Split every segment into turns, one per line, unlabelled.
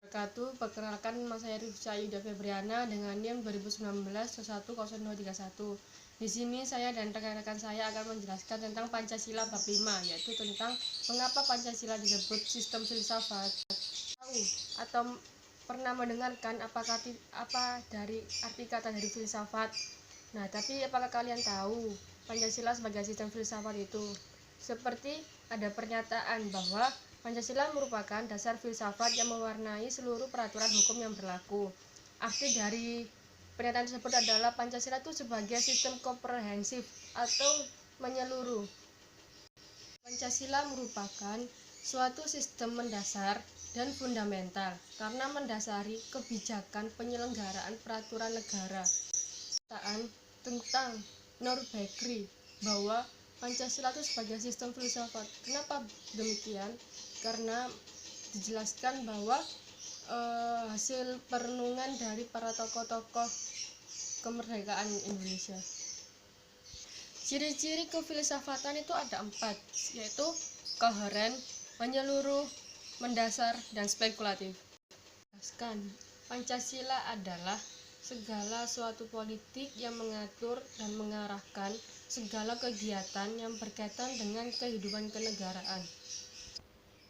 Perkenalkan, nama saya Rifsa Yuda Febriana dengan NIM 2019-10231. Di sini saya dan rekan-rekan saya akan menjelaskan tentang Pancasila bab 5, yaitu tentang mengapa Pancasila disebut sistem filsafat. Tahu atau pernah mendengarkan apa dari arti kata dari filsafat? Nah, tapi apakah kalian tahu Pancasila sebagai sistem filsafat itu? Seperti ada pernyataan bahwa Pancasila merupakan dasar filsafat yang mewarnai seluruh peraturan hukum yang berlaku. Arti dari pernyataan tersebut adalah Pancasila itu sebagai sistem komprehensif atau menyeluruh. Pancasila merupakan suatu sistem mendasar dan fundamental karena mendasari kebijakan penyelenggaraan peraturan negara. Tentang Nuremberg bahwa Pancasila itu sebagai sistem filsafat. Kenapa demikian? Karena dijelaskan bahwa hasil perenungan dari para tokoh-tokoh kemerdekaan Indonesia. Ciri-ciri kefilsafatan itu ada 4, yaitu koheren, menyeluruh, mendasar, dan spekulatif. Pancasila adalah segala suatu politik yang mengatur dan mengarahkan segala kegiatan yang berkaitan dengan kehidupan kenegaraan.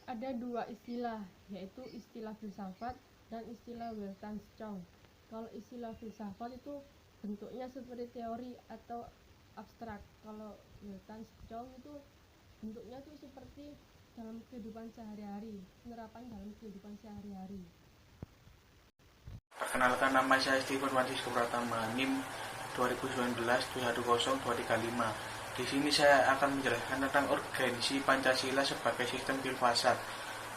Ada 2 istilah, yaitu istilah filsafat dan istilah Weltanschauung. Kalau istilah filsafat itu bentuknya seperti teori atau abstrak. Kalau Weltanschauung itu bentuknya itu seperti dalam kehidupan sehari-hari, penerapan dalam kehidupan sehari-hari.
Perkenalkan, nama saya Steven Francisco Pratama, NIM 2019-210-235. Di sini saya akan menjelaskan tentang urgensi Pancasila sebagai sistem filsafat.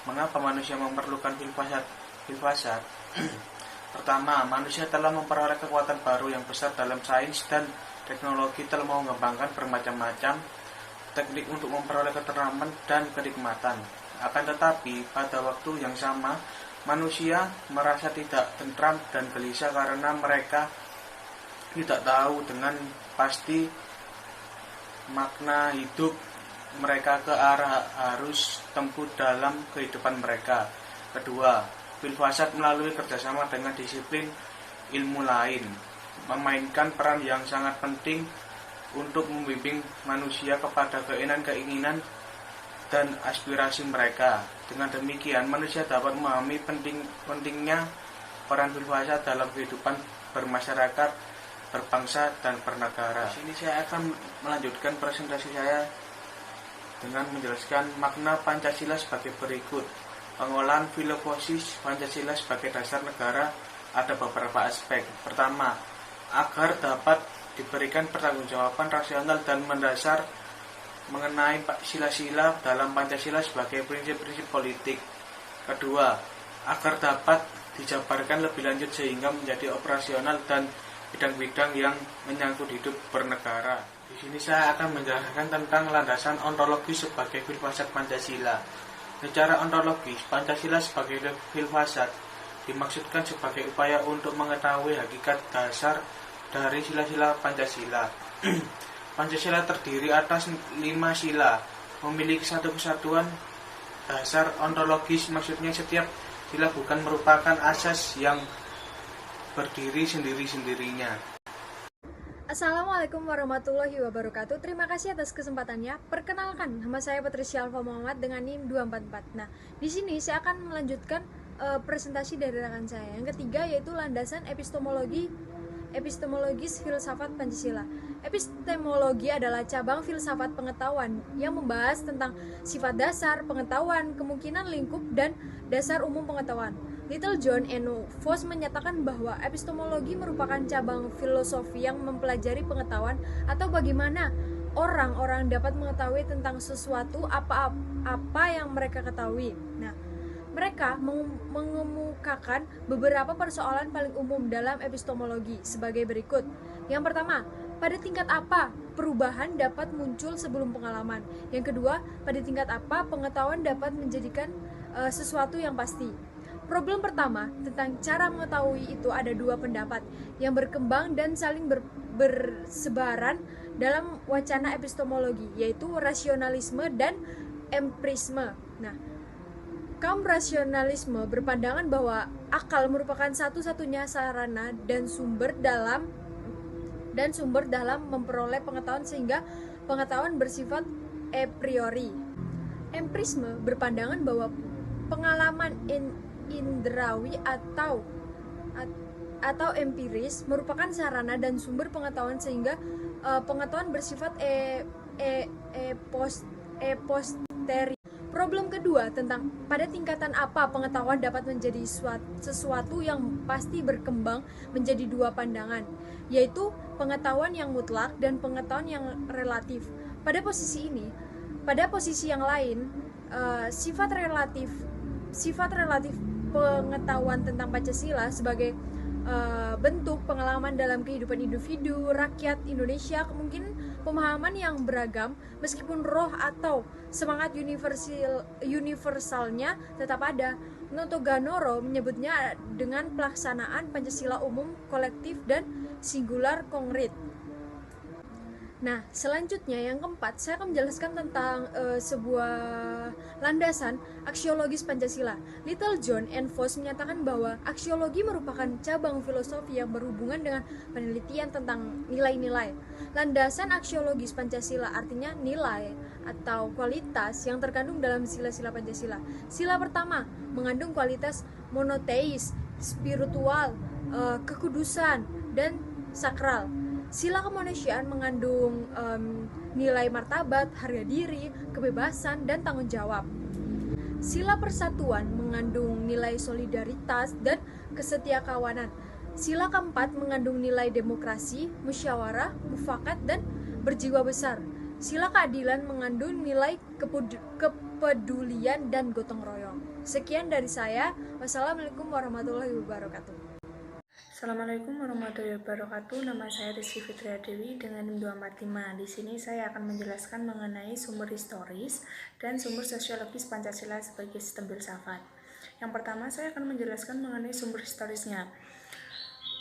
Mengapa manusia memerlukan filsafat? Pertama, manusia telah memperoleh kekuatan baru yang besar dalam sains dan teknologi, telah mengembangkan bermacam-macam teknik untuk memperoleh ketentraman dan kenikmatan. Akan tetapi, pada waktu yang sama, manusia merasa tidak tentram dan gelisah karena mereka tidak tahu dengan pasti makna hidup mereka ke arah harus tempuh dalam kehidupan mereka. Kedua, filsafat melalui kerjasama dengan disiplin ilmu lain memainkan peran yang sangat penting untuk membimbing manusia kepada keinginan dan aspirasi mereka. Dengan demikian, manusia dapat memahami pentingnya peran filsafat dalam kehidupan bermasyarakat, berbangsa, dan bernegara. Di sini saya akan melanjutkan presentasi saya dengan menjelaskan makna Pancasila sebagai berikut. Pengolahan filosofis Pancasila sebagai dasar negara ada beberapa aspek. Pertama, agar dapat diberikan pertanggungjawaban rasional dan mendasar mengenai sila-sila dalam Pancasila sebagai prinsip-prinsip politik. Kedua, agar dapat dijabarkan lebih lanjut sehingga menjadi operasional dan bidang-bidang yang menyangkut hidup bernegara. Di sini saya akan menjelaskan tentang landasan ontologis sebagai filsafat Pancasila. Secara ontologis, Pancasila sebagai filsafat dimaksudkan sebagai upaya untuk mengetahui hakikat dasar dari sila-sila Pancasila. Pancasila terdiri atas 5 sila, memiliki satu kesatuan dasar ontologis, maksudnya setiap sila bukan merupakan asas yang berdiri sendiri-sendirinya.
Assalamualaikum warahmatullahi wabarakatuh. Terima kasih atas kesempatannya. Perkenalkan, nama saya Patricia Alfa Muhammad dengan NIM 244. Nah, di sini saya akan melanjutkan presentasi dari rekan saya. Yang ketiga yaitu landasan epistemologis filsafat Pancasila. Epistemologi adalah cabang filsafat pengetahuan yang membahas tentang sifat dasar pengetahuan, kemungkinan lingkup, dan dasar umum pengetahuan. Little John N. Voss menyatakan bahwa epistemologi merupakan cabang filosofi yang mempelajari pengetahuan atau bagaimana orang-orang dapat mengetahui tentang sesuatu apa yang mereka ketahui. Nah, mereka mengemukakan beberapa persoalan paling umum dalam epistemologi sebagai berikut. Yang pertama, pada tingkat apa perubahan dapat muncul sebelum pengalaman? Yang kedua, pada tingkat apa pengetahuan dapat menjadikan sesuatu yang pasti? Problem pertama tentang cara mengetahui itu ada 2 pendapat yang berkembang dan saling bersebaran dalam wacana epistemologi, yaitu rasionalisme dan empirisme. Nah, Kaum rasionalisme berpandangan bahwa akal merupakan satu-satunya sarana dan sumber dalam memperoleh pengetahuan, sehingga pengetahuan bersifat a priori. Empirisme berpandangan bahwa pengalaman indrawi atau empiris merupakan sarana dan sumber pengetahuan, sehingga pengetahuan bersifat posteri. Problem kedua tentang pada tingkatan apa pengetahuan dapat menjadi sesuatu yang pasti berkembang menjadi dua pandangan, yaitu pengetahuan yang mutlak dan pengetahuan yang relatif. Pada posisi yang lain, sifat relatif pengetahuan tentang Pancasila sebagai bentuk pengalaman dalam kehidupan individu rakyat Indonesia, kemungkinan pemahaman yang beragam meskipun roh atau semangat universalnya tetap ada. Noto Ganoro menyebutnya dengan pelaksanaan Pancasila umum, kolektif, dan singular konkret. Nah, selanjutnya yang keempat, saya akan menjelaskan tentang sebuah landasan aksiologis Pancasila. Little John and Foss menyatakan bahwa aksiologi merupakan cabang filosofi yang berhubungan dengan penelitian tentang nilai-nilai. Landasan aksiologis Pancasila artinya nilai atau kualitas yang terkandung dalam sila-sila Pancasila. Sila pertama mengandung kualitas monoteis, spiritual, kekudusan, dan sakral. Sila kemanusiaan mengandung nilai martabat, harga diri, kebebasan, dan tanggung jawab. Sila persatuan mengandung nilai solidaritas dan kesetiakawanan. Sila keempat mengandung nilai demokrasi, musyawarah, mufakat, dan berjiwa besar. Sila keadilan mengandung nilai kepedulian dan gotong royong. Sekian dari saya. Wassalamualaikum warahmatullahi wabarakatuh.
Assalamualaikum warahmatullahi wabarakatuh. Nama saya Rizky Fitria Dewi dengan NIM 245. Di sini saya akan menjelaskan mengenai sumber historis dan sumber sosiologis Pancasila sebagai sistem filsafat. Yang pertama, saya akan menjelaskan mengenai sumber historisnya.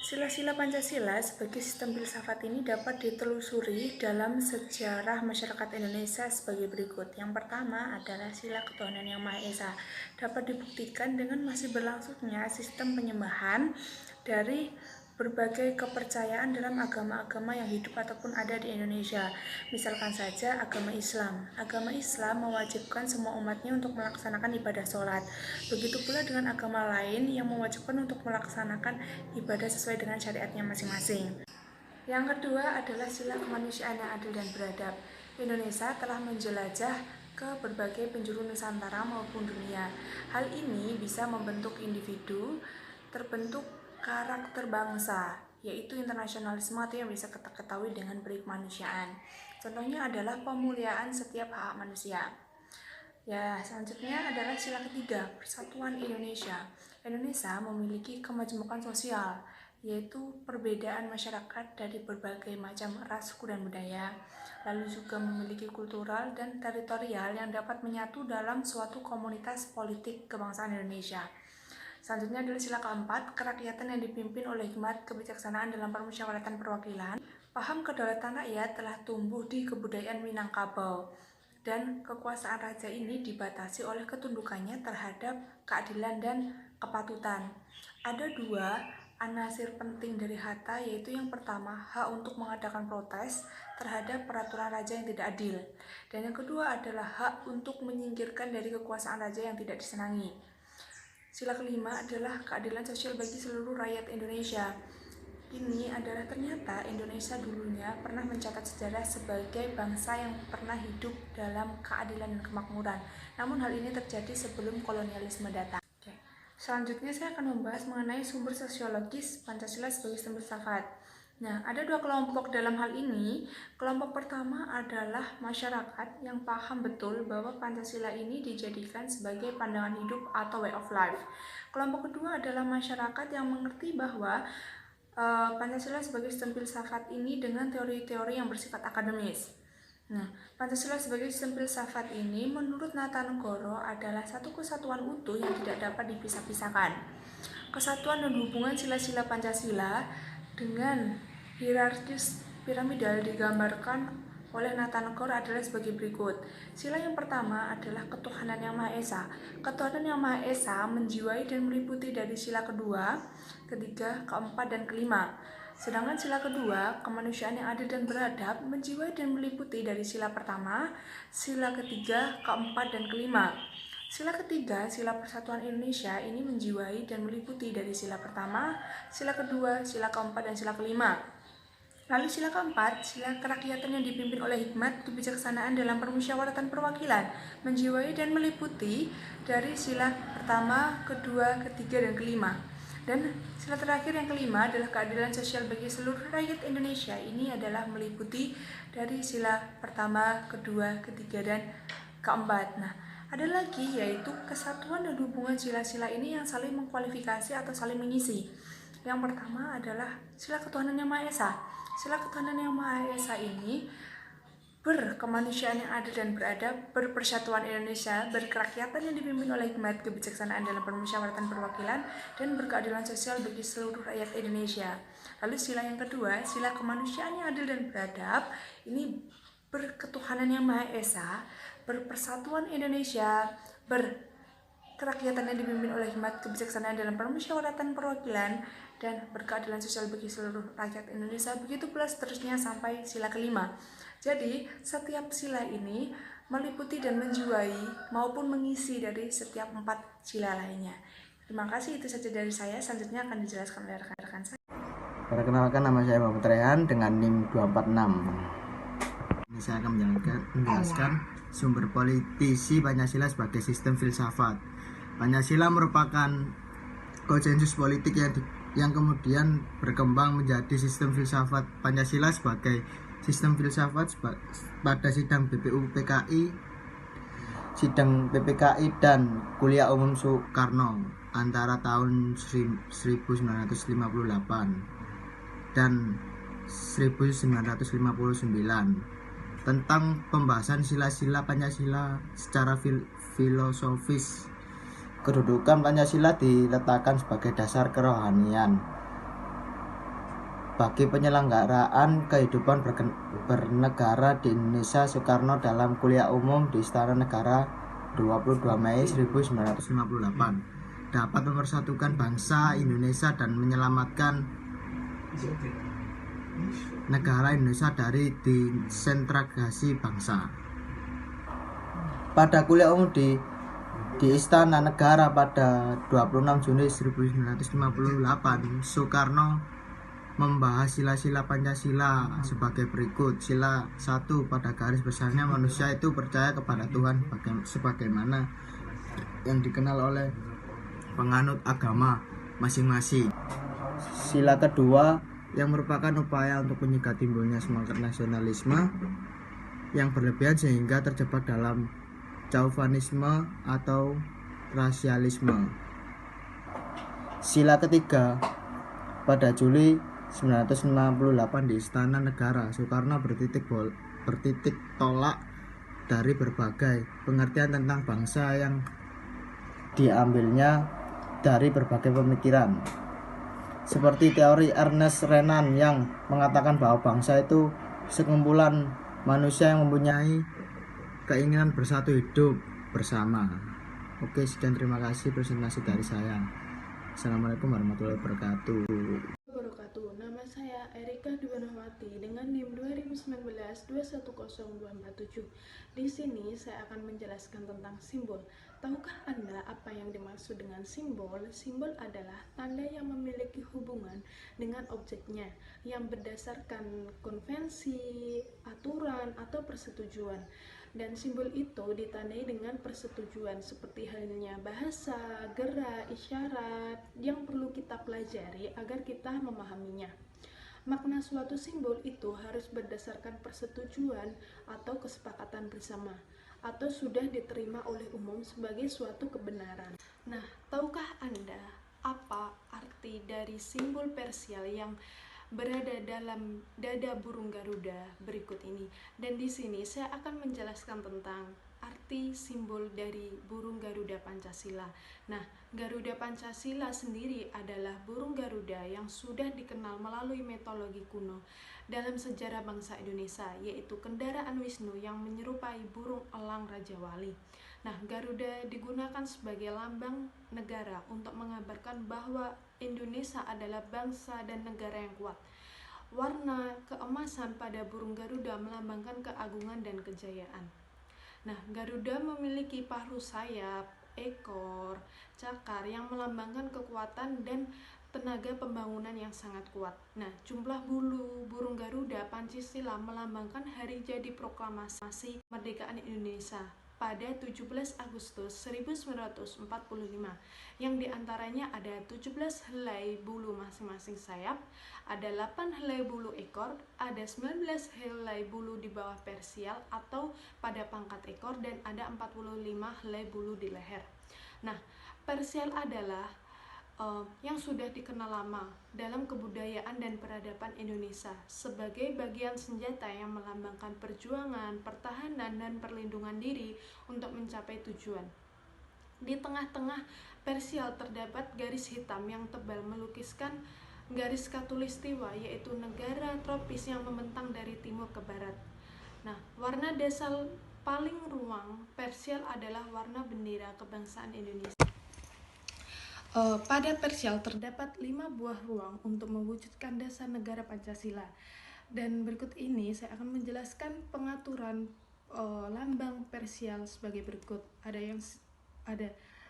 Sila-sila Pancasila sebagai sistem filsafat ini dapat ditelusuri dalam sejarah masyarakat Indonesia sebagai berikut. Yang pertama adalah sila ketuhanan yang Maha Esa. Dapat dibuktikan dengan masih berlangsungnya sistem penyembahan dari berbagai kepercayaan dalam agama-agama yang hidup ataupun ada di Indonesia. Misalkan saja agama Islam. Agama Islam mewajibkan semua umatnya untuk melaksanakan ibadah sholat. Begitu pula dengan agama lain yang mewajibkan untuk melaksanakan ibadah sesuai dengan syariatnya masing-masing. Yang kedua adalah sila kemanusiaan yang adil dan beradab. Indonesia telah menjelajah ke berbagai penjuru Nusantara maupun dunia. Hal ini bisa membentuk individu, terbentuk karakter bangsa, yaitu internasionalisme atau yang bisa kita ketahui dengan berkemanusiaan. Contohnya adalah pemuliaan setiap hak manusia. Ya, selanjutnya adalah sila ketiga, persatuan Indonesia. Indonesia memiliki kemajmukan sosial, yaitu perbedaan masyarakat dari berbagai macam ras, suku, dan budaya. Lalu juga memiliki kultural dan teritorial yang dapat menyatu dalam suatu komunitas politik kebangsaan Indonesia. Selanjutnya adalah sila keempat, kerakyatan yang dipimpin oleh hikmat kebijaksanaan dalam permusyawaratan perwakilan. Paham kedaulatan rakyat telah tumbuh di kebudayaan Minangkabau, dan kekuasaan raja ini dibatasi oleh ketundukannya terhadap keadilan dan kepatutan. Ada dua anasir penting dari Hatta, yaitu yang pertama, hak untuk mengadakan protes terhadap peraturan raja yang tidak adil, dan yang kedua adalah hak untuk menyingkirkan dari kekuasaan raja yang tidak disenangi. Sila kelima adalah keadilan sosial bagi seluruh rakyat Indonesia. Ini adalah ternyata Indonesia dulunya pernah mencatat sejarah sebagai bangsa yang pernah hidup dalam keadilan dan kemakmuran. Namun hal ini terjadi sebelum kolonialisme datang. Selanjutnya saya akan membahas mengenai sumber sosiologis Pancasila sebagai sistem filsafat. Nah, ada dua kelompok dalam hal ini. Kelompok pertama adalah masyarakat yang paham betul bahwa Pancasila ini dijadikan sebagai pandangan hidup atau way of life. Kelompok kedua adalah masyarakat yang mengerti bahwa Pancasila sebagai sistem filsafat ini dengan teori-teori yang bersifat akademis. Nah, Pancasila sebagai sistem filsafat ini menurut Natanegoro adalah satu kesatuan utuh yang tidak dapat dipisah-pisahkan. Kesatuan dan hubungan sila-sila Pancasila dengan hierarkis piramidal digambarkan oleh Nathan Core adalah sebagai berikut. Sila yang pertama adalah ketuhanan yang Maha Esa. Ketuhanan yang Maha Esa menjiwai dan meliputi dari sila kedua, ketiga, keempat, dan kelima. Sedangkan sila kedua, kemanusiaan yang adil dan beradab, menjiwai dan meliputi dari sila pertama, sila ketiga, keempat, dan kelima. Sila ketiga, sila persatuan Indonesia ini menjiwai dan meliputi dari sila pertama, sila kedua, sila keempat, dan sila kelima. Lalu sila keempat, sila kerakyatan yang dipimpin oleh hikmat kebijaksanaan dalam permusyawaratan perwakilan, menjiwai dan meliputi dari sila pertama, kedua, ketiga, dan kelima. Dan sila terakhir yang kelima adalah keadilan sosial bagi seluruh rakyat Indonesia. Ini adalah meliputi dari sila pertama, kedua, ketiga, dan keempat. Nah, ada lagi yaitu kesatuan dan hubungan sila-sila ini yang saling mengkualifikasi atau saling mengisi. Yang pertama adalah sila ketuhanan yang Maha Esa. Sila ketuhanan yang Maha Esa ini berkemanusiaan yang adil dan beradab, berpersatuan Indonesia, berkerakyatan yang dipimpin oleh hikmat kebijaksanaan dalam permusyawaratan perwakilan, dan berkeadilan sosial bagi seluruh rakyat Indonesia. Lalu sila yang kedua, sila kemanusiaan yang adil dan beradab, ini berketuhanan yang Maha Esa, berpersatuan Indonesia, berkerakyatan yang dipimpin oleh hikmat kebijaksanaan dalam permusyawaratan perwakilan, dan berkeadilan sosial bagi seluruh rakyat Indonesia. Begitu pula seterusnya sampai sila kelima. Jadi setiap sila ini meliputi dan menjiwai maupun mengisi dari setiap 4 sila lainnya. Terima kasih, itu saja dari saya. Selanjutnya akan dijelaskan oleh rekan-rekan saya.
Perkenalkan, nama saya Muhammad Rehan dengan NIM 246. Ini saya akan menjelaskan sumber politisi Pancasila sebagai sistem filsafat. Pancasila merupakan konsensus politik yang kemudian berkembang menjadi sistem filsafat. Pancasila sebagai sistem filsafat pada sidang sidang PPKI dan Kuliah Umum Soekarno antara tahun 1958 dan 1959 tentang pembahasan sila-sila Pancasila secara filosofis. Kedudukan Pancasila diletakkan sebagai dasar kerohanian bagi penyelenggaraan kehidupan bernegara di Indonesia. Soekarno dalam Kuliah Umum di Istana Negara 22 Mei 1958 dapat mempersatukan bangsa Indonesia dan menyelamatkan negara Indonesia dari disintegrasi bangsa. Pada Kuliah Umum di Istana Negara pada 26 Juni 1958, Soekarno membahas sila-sila Pancasila sebagai berikut. Sila 1, pada garis besarnya manusia itu percaya kepada Tuhan sebagaimana yang dikenal oleh penganut agama masing-masing. Sila kedua, yang merupakan upaya untuk mencegah timbulnya semangat nasionalisme yang berlebihan sehingga terjebak dalam chauvinisme atau rasialisme. Sila ketiga, pada Juli 1958 di Istana Negara, Soekarno bertitik tolak dari berbagai pengertian tentang bangsa yang diambilnya dari berbagai pemikiran, seperti teori Ernest Renan yang mengatakan bahwa bangsa itu sekumpulan manusia yang mempunyai keinginan bersatu hidup bersama. Oke, sekian, terima kasih presentasi dari saya. Assalamualaikum warahmatullahi wabarakatuh.
Nama saya Erika Duwanawati dengan NIM 2019-210247. Di sini saya akan menjelaskan tentang simbol. Tahukah Anda apa yang dimaksud dengan simbol? Simbol adalah tanda yang memiliki hubungan dengan objeknya yang berdasarkan konvensi, aturan, atau persetujuan. Dan simbol itu ditandai dengan persetujuan seperti halnya bahasa, gerak, isyarat yang perlu kita pelajari agar kita memahaminya. Makna suatu simbol itu harus berdasarkan persetujuan atau kesepakatan bersama atau sudah diterima oleh umum sebagai suatu kebenaran. Nah, tahukah Anda apa arti dari simbol Persial yang berada dalam dada burung Garuda berikut ini? Dan di sini saya akan menjelaskan tentang arti simbol dari burung Garuda Pancasila. Nah, Garuda Pancasila sendiri adalah burung Garuda yang sudah dikenal melalui mitologi kuno dalam sejarah bangsa Indonesia, yaitu kendaraan Wisnu yang menyerupai burung elang Raja Wali. Nah, Garuda digunakan sebagai lambang negara untuk mengabarkan bahwa Indonesia adalah bangsa dan negara yang kuat. Warna keemasan pada burung Garuda melambangkan keagungan dan kejayaan. Nah, Garuda memiliki paruh sayap, ekor, cakar yang melambangkan kekuatan dan tenaga pembangunan yang sangat kuat. Nah, jumlah bulu burung Garuda Pancasila melambangkan hari jadi proklamasi kemerdekaan Indonesia pada 17 Agustus 1945, yang diantaranya ada 17 helai bulu masing-masing sayap, ada 8 helai bulu ekor, ada 19 helai bulu di bawah persial atau pada pangkat ekor, dan ada 45 helai bulu di leher. Nah, persial adalah yang sudah dikenal lama dalam kebudayaan dan peradaban Indonesia sebagai bagian senjata yang melambangkan perjuangan, pertahanan, dan perlindungan diri untuk mencapai tujuan. Di tengah-tengah persial terdapat garis hitam yang tebal melukiskan garis khatulistiwa, yaitu negara tropis yang membentang dari timur ke barat. Nah, warna dasar paling ruang persial adalah warna bendera kebangsaan Indonesia. Pada persial terdapat 5 buah ruang untuk mewujudkan dasar negara Pancasila. Dan berikut ini saya akan menjelaskan pengaturan lambang persial sebagai berikut.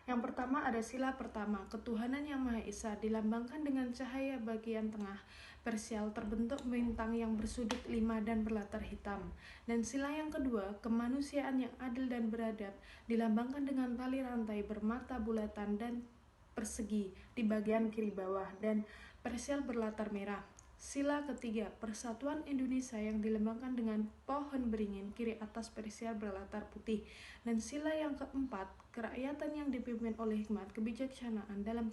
Yang pertama ada sila pertama, ketuhanan yang Maha Esa, dilambangkan dengan cahaya bagian tengah. Persial terbentuk bintang yang bersudut 5 dan berlatar hitam. Dan sila yang kedua, kemanusiaan yang adil dan beradab, dilambangkan dengan tali rantai bermata bulatan dan persegi di bagian kiri bawah, dan persial berlatar merah. Sila ketiga, persatuan Indonesia, yang dilambangkan dengan pohon beringin kiri atas persial berlatar putih. Dan sila yang keempat, kerakyatan yang dipimpin oleh hikmat kebijaksanaan dalam